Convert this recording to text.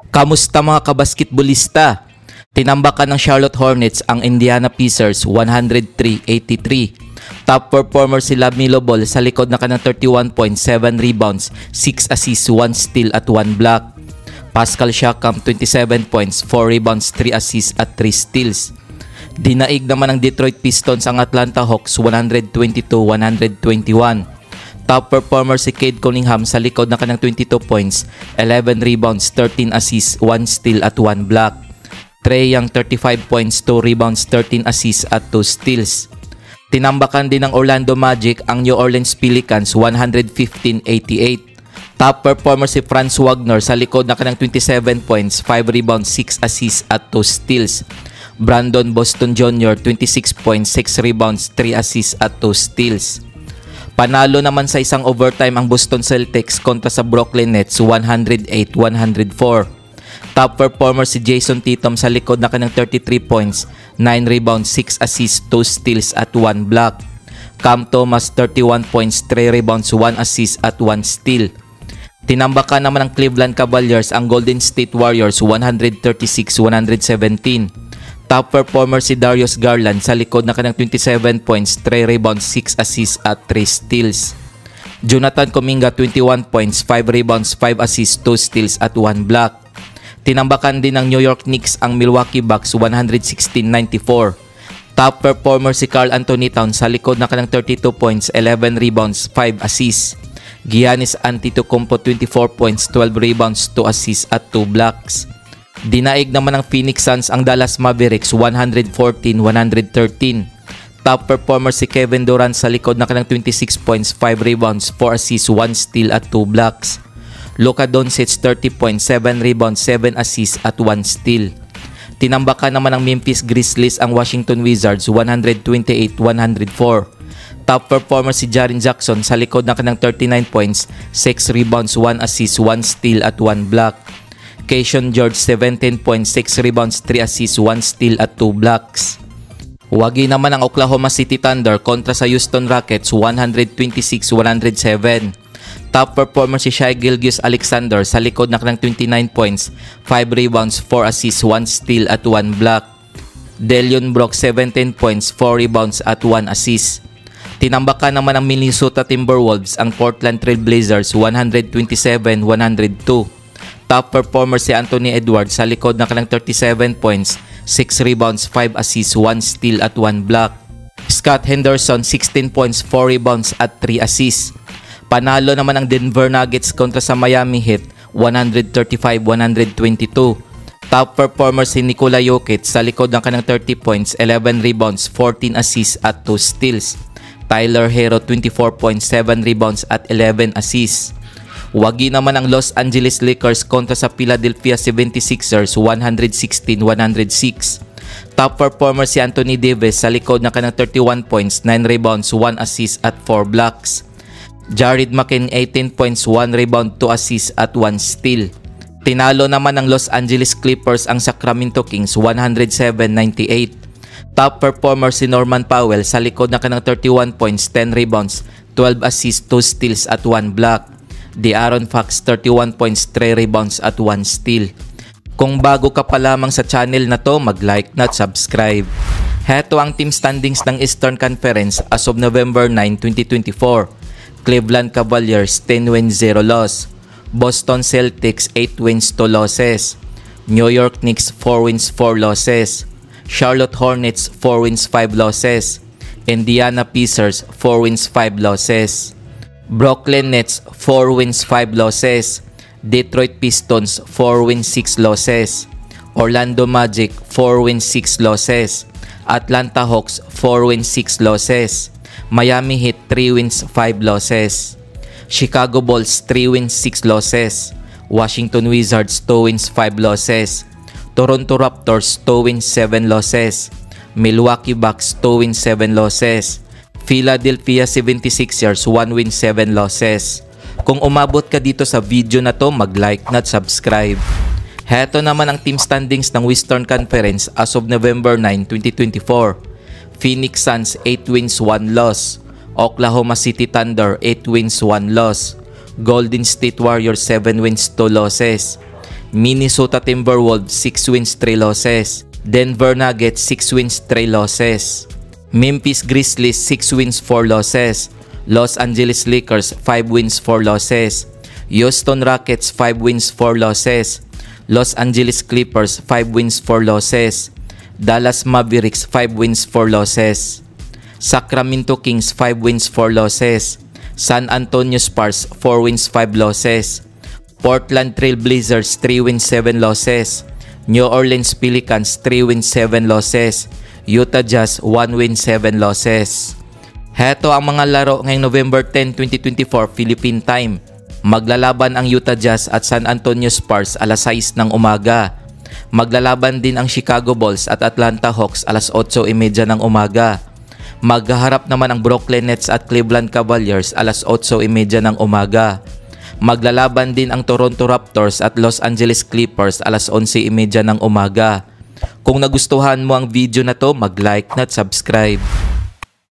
Kamusta mga kabasketbolista? Tinambakan ng Charlotte Hornets ang Indiana Pacers 103-83. Top performer si Lamelo Ball sa likod na kanang 31 points, 7 rebounds, 6 assists, 1 steal at 1 block. Pascal Siakam 27 points, 4 rebounds, 3 assists at 3 steals. Dinaig naman ng Detroit Pistons ang Atlanta Hawks 122-121. Top performer si Cade Cunningham sa likod na kanang 22 points, 11 rebounds, 13 assists, 1 steal at 1 block. Trae Young 35 points, 2 rebounds, 13 assists at 2 steals. Tinambakan din ng Orlando Magic ang New Orleans Pelicans 115-88. Top performer si Franz Wagner sa likod na kanang 27 points, 5 rebounds, 6 assists at 2 steals. Brandon Boston Jr. 26 points, 6 rebounds, 3 assists at 2 steals. Panalo naman sa isang overtime ang Boston Celtics kontra sa Brooklyn Nets 108-104. Top performer si Jason Tatum sa likod na kanang 33 points, 9 rebounds, 6 assists, 2 steals at 1 block. Cam Thomas 31 points, 3 rebounds, 1 assist at 1 steal. Tinambakan naman ng Cleveland Cavaliers ang Golden State Warriors 136-117. Top performer si Darius Garland sa likod na kanang 27 points, 3 rebounds, 6 assists at 3 steals. Jonathan Kuminga 21 points, 5 rebounds, 5 assists, 2 steals at 1 block. Tinambakan din ng New York Knicks ang Milwaukee Bucks 116-94. Top performer si Karl Anthony Towns sa likod na kanang 32 points, 11 rebounds, 5 assists. Giannis Antetokounmpo 24 points, 12 rebounds, 2 assists at 2 blocks. Dinaig naman ng Phoenix Suns ang Dallas Mavericks 114-113. Top performer si Kevin Durant sa likod na kanang 26 points, 5 rebounds, 4 assists, 1 steal at 2 blocks. Luka Doncic 30 points, 7 rebounds, 7 assists at 1 steal. Tinambakan naman ng Memphis Grizzlies ang Washington Wizards 128-104. Top performer si Jaren Jackson sa likod na kanang 39 points, 6 rebounds, 1 assist, 1 steal at 1 block. Keyshawn George 17 points, 6 rebounds, 3 assists, 1 steal at 2 blocks. Wagi naman ang Oklahoma City Thunder kontra sa Houston Rockets 126-107. Top performer si Shai Gilgeous-Alexander sa likod na kanang 29 points, 5 rebounds, 4 assists, 1 steal at 1 block. Dillon Brooks 17 points, 4 rebounds at 1 assist. Tinambakan naman ng Minnesota Timberwolves ang Portland Trail Blazers 127-102. Top performer si Anthony Edwards sa likod na kanang 37 points, 6 rebounds, 5 assists, 1 steal at 1 block. Scott Henderson 16 points, 4 rebounds at 3 assists. Panalo naman ang Denver Nuggets kontra sa Miami Heat 135-122. Top performer si Nikola Jokic sa likod ng kanang 30 points, 11 rebounds, 14 assists at 2 steals. Tyler Herro 24 points, 7 rebounds at 11 assists. Wagi naman ang Los Angeles Lakers kontra sa Philadelphia 76ers 116-106. Top performer si Anthony Davis sa likod na kanang 31 points, 9 rebounds, 1 assist at 4 blocks. Jared McCain 18 points, 1 rebound, 2 assists at 1 steal. Tinalo naman ng Los Angeles Clippers ang Sacramento Kings 107-98. Top performer si Norman Powell sa likod na kanang 31 points, 10 rebounds, 12 assists, 2 steals at 1 block. De'Aaron Fox 31 points, 3 rebounds at 1 steal. Kung bago ka pa lamang sa channel na to, mag-like na at subscribe. Heto ang team standings ng Eastern Conference as of November 9, 2024. Cleveland Cavaliers 10 wins, 0 loss. Boston Celtics 8 wins, 2 losses. New York Knicks 4 wins, 4 losses. Charlotte Hornets 4 wins, 5 losses. Indiana Pacers 4 wins, 5 losses. Brooklyn Nets 4 wins, 5 losses. Detroit Pistons 4 wins, 6 losses. Orlando Magic 4 wins, 6 losses. Atlanta Hawks 4 wins, 6 losses. Miami Heat 3 wins, 5 losses. Chicago Bulls 3 wins, 6 losses. Washington Wizards 2 wins, 5 losses. Toronto Raptors 2 wins, 7 losses. Milwaukee Bucks 2 wins, 7 losses. Philadelphia 76ers 1 win, 7 losses. Kung umabot ka dito sa video na to, mag-like na at subscribe. Heto naman ang team standings ng Western Conference as of November 9, 2024. Phoenix Suns 8 wins, 1 loss. Oklahoma City Thunder 8 wins, 1 loss. Golden State Warriors 7 wins 2 losses. Minnesota Timberwolves 6 wins 3 losses. Denver Nuggets 6 wins 3 losses. Memphis Grizzlies 6 wins 4 losses. Los Angeles Lakers 5 wins 4 losses. Houston Rockets 5 wins 4 losses. Los Angeles Clippers 5 wins 4 losses. Dallas Mavericks 5 wins 4 losses. Sacramento Kings 5 wins 4 losses. San Antonio Spurs 4 wins 5 losses. Portland Trail Blazers 3 wins 7 losses. New Orleans Pelicans 3 wins 7 losses. Utah Jazz 1 win 7 losses. Heto ang mga laro ngayong November 10, 2024 Philippine Time. Maglalaban ang Utah Jazz at San Antonio Spurs alas 6 ng umaga. Maglalaban din ang Chicago Bulls at Atlanta Hawks alas 8:30 ng umaga. Maghaharap naman ang Brooklyn Nets at Cleveland Cavaliers alas 8:30 ng umaga. Maglalaban din ang Toronto Raptors at Los Angeles Clippers alas 11:30 ng umaga. Kung nagustuhan mo ang video na to, mag-like na at subscribe.